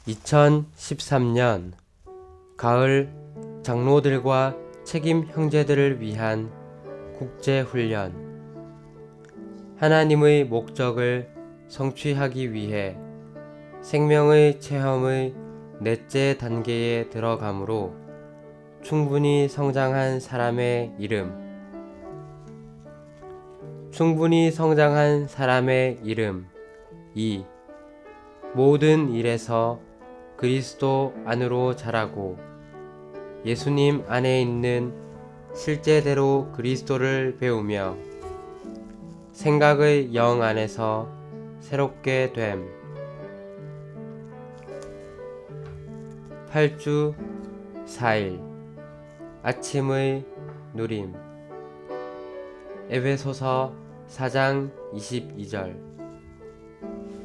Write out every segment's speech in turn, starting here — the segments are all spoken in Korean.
2013년 가을 장로들과 책임 형제들을 위한 국제훈련. 하나님의 목적을 성취하기 위해 생명의 체험의 넷째 단계에 들어가므로 충분히 성장한 사람의 이름. 충분히 성장한 사람의 이름 2. 모든 일에서 그리스도 안으로 자라고 예수님 안에 있는 실제대로 그리스도를 배우며 생각의 영 안에서 새롭게 됨. 8주 4일 아침의 누림. 에베소서 4장 22절.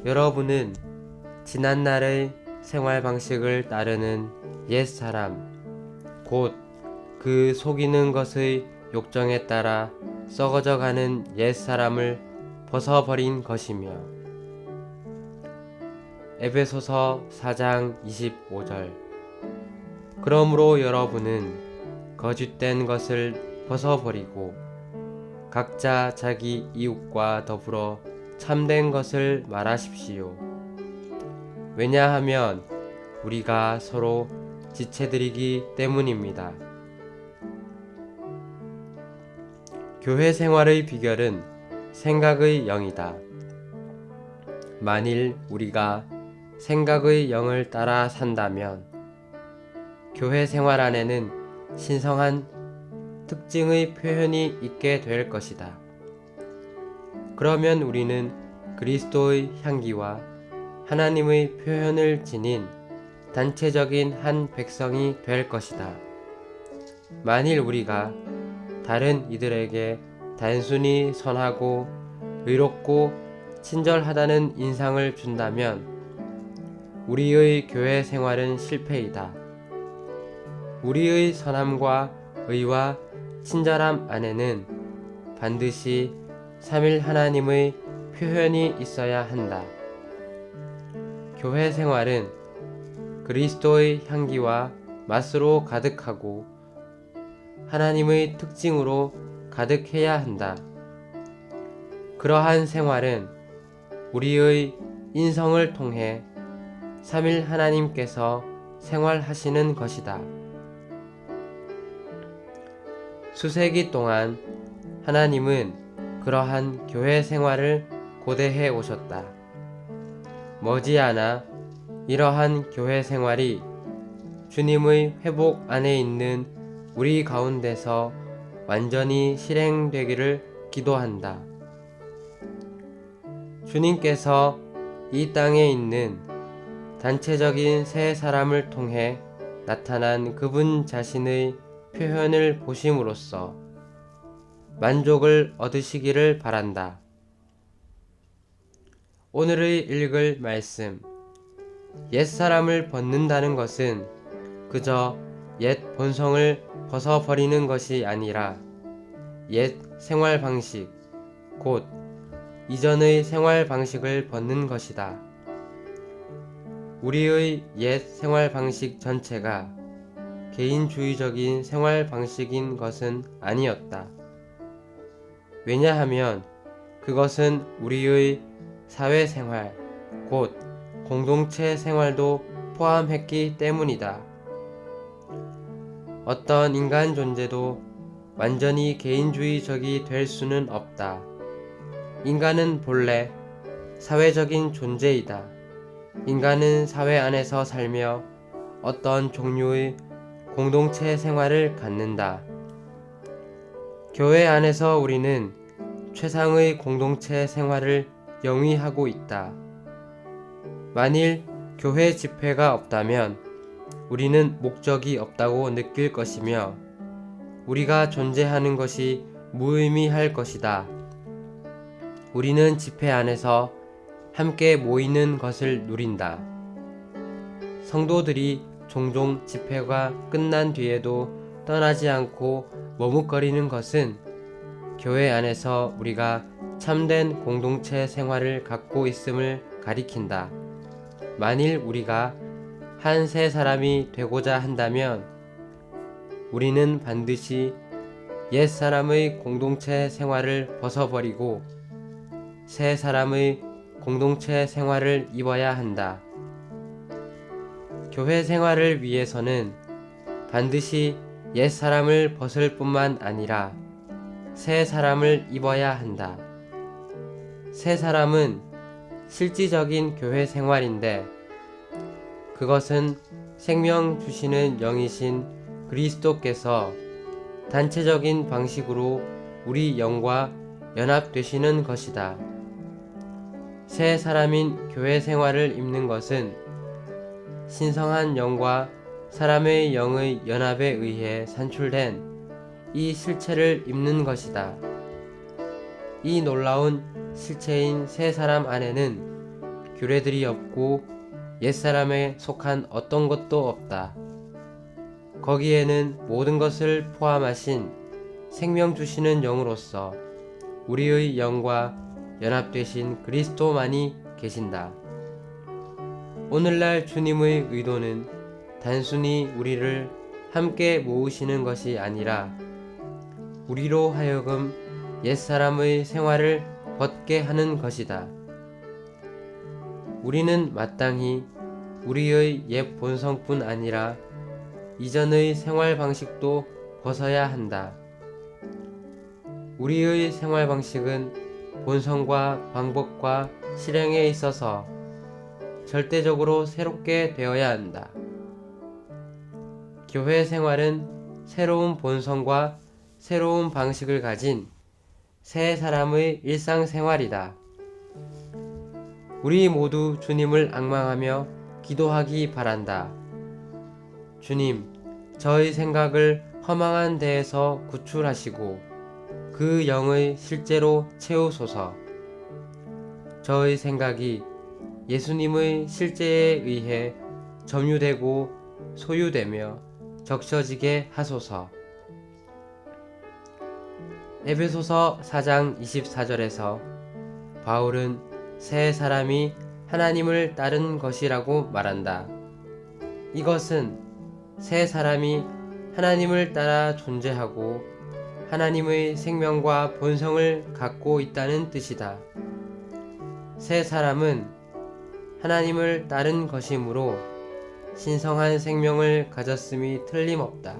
여러분은 지난날의 생활 방식을 따르는 옛사람, 곧 그 속이는 것의 욕정에 따라 썩어져 가는 옛사람을 벗어버린 것이며, 에베소서 4장 25절. 그러므로 여러분은 거짓된 것을 벗어버리고 각자 자기 이웃과 더불어 참된 것을 말하십시오. 왜냐하면 우리가 서로 지체들이기 때문입니다. 교회 생활의 비결은 생각의 영이다. 만일 우리가 생각의 영을 따라 산다면 교회 생활 안에는 신성한 특징의 표현이 있게 될 것이다. 그러면 우리는 그리스도의 향기와 하나님의 표현을 지닌 단체적인 한 백성이 될 것이다. 만일 우리가 다른 이들에게 단순히 선하고 의롭고 친절하다는 인상을 준다면 우리의 교회 생활은 실패이다. 우리의 선함과 의와 친절함 안에는 반드시 삼일 하나님의 표현이 있어야 한다. 교회 생활은 그리스도의 향기와 맛으로 가득하고 하나님의 특징으로 가득해야 한다. 그러한 생활은 우리의 인성을 통해 삼일 하나님께서 생활하시는 것이다. 수세기 동안 하나님은 그러한 교회 생활을 고대해 오셨다. 머지않아 이러한 교회 생활이 주님의 회복 안에 있는 우리 가운데서 완전히 실행되기를 기도한다. 주님께서 이 땅에 있는 단체적인 세 사람을 통해 나타난 그분 자신의 표현을 보심으로써 만족을 얻으시기를 바란다. 오늘의 읽을 말씀. 옛사람을 벗는다는 것은 그저 옛 본성을 벗어버리는 것이 아니라 옛 생활 방식, 곧 이전의 생활 방식을 벗는 것이다. 우리의 옛 생활 방식 전체가 개인주의적인 생활 방식인 것은 아니었다. 왜냐하면 그것은 우리의 사회생활, 곧 공동체 생활도 포함했기 때문이다. 어떤 인간 존재도 완전히 개인주의적이 될 수는 없다. 인간은 본래 사회적인 존재이다. 인간은 사회 안에서 살며 어떤 종류의 공동체 생활을 갖는다. 교회 안에서 우리는 최상의 공동체 생활을 영위하고 있다. 만일 교회 집회가 없다면 우리는 목적이 없다고 느낄 것이며 우리가 존재하는 것이 무의미할 것이다. 우리는 집회 안에서 함께 모이는 것을 누린다. 성도들이 종종 집회가 끝난 뒤에도 떠나지 않고 머뭇거리는 것은 교회 안에서 우리가 참된 공동체 생활을 갖고 있음을 가리킨다. 만일 우리가 한 새 사람이 되고자 한다면 우리는 반드시 옛 사람의 공동체 생활을 벗어버리고 새 사람의 공동체 생활을 입어야 한다. 교회 생활을 위해서는 반드시 옛 사람을 벗을 뿐만 아니라 새 사람을 입어야 한다. 새 사람은 실질적인 교회 생활인데 그것은 생명 주시는 영이신 그리스도께서 단체적인 방식으로 우리 영과 연합되시는 것이다. 새 사람인 교회 생활을 입는 것은 신성한 영과 사람의 영의 연합에 의해 산출된 이 실체를 입는 것이다. 이 놀라운 실체인 새 사람 안에는 규례들이 없고 옛사람에 속한 어떤 것도 없다. 거기에는 모든 것을 포함하신 생명 주시는 영으로서 우리의 영과 연합되신 그리스도만이 계신다. 오늘날 주님의 의도는 단순히 우리를 함께 모으시는 것이 아니라 우리로 하여금 옛사람의 생활을 벗게 하는 것이다. 우리는 마땅히 우리의 옛 본성뿐 아니라 이전의 생활 방식도 벗어야 한다. 우리의 생활 방식은 본성과 방법과 실행에 있어서 절대적으로 새롭게 되어야 한다. 교회 생활은 새로운 본성과 새로운 방식을 가진 새 사람의 일상생활이다. 우리 모두 주님을 앙망하며 기도하기 바란다. 주님, 저의 생각을 허망한 데에서 구출하시고 그 영의 실제로 채우소서. 저의 생각이 예수님의 실제에 의해 점유되고 소유되며 적셔지게 하소서. 에베소서 4장 24절에서 바울은 새 사람이 하나님을 따른 것이라고 말한다. 이것은 새 사람이 하나님을 따라 존재하고 하나님의 생명과 본성을 갖고 있다는 뜻이다. 새 사람은 하나님을 따른 것이므로 신성한 생명을 가졌음이 틀림없다.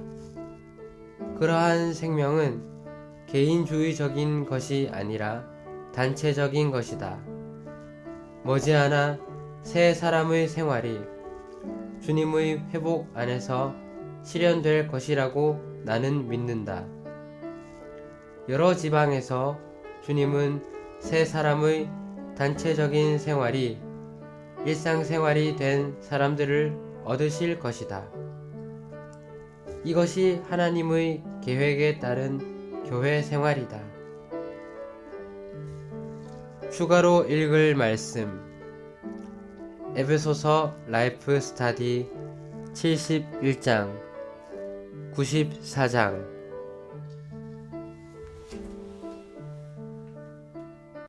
그러한 생명은 개인주의적인 것이 아니라 단체적인 것이다. 머지않아 새 사람의 생활이 주님의 회복 안에서 실현될 것이라고 나는 믿는다. 여러 지방에서 주님은 새 사람의 단체적인 생활이 일상생활이 된 사람들을 얻으실 것이다. 이것이 하나님의 계획에 따른 교회 생활이다. 추가로 읽을 말씀 에베소서 라이프 스타디 71장 94장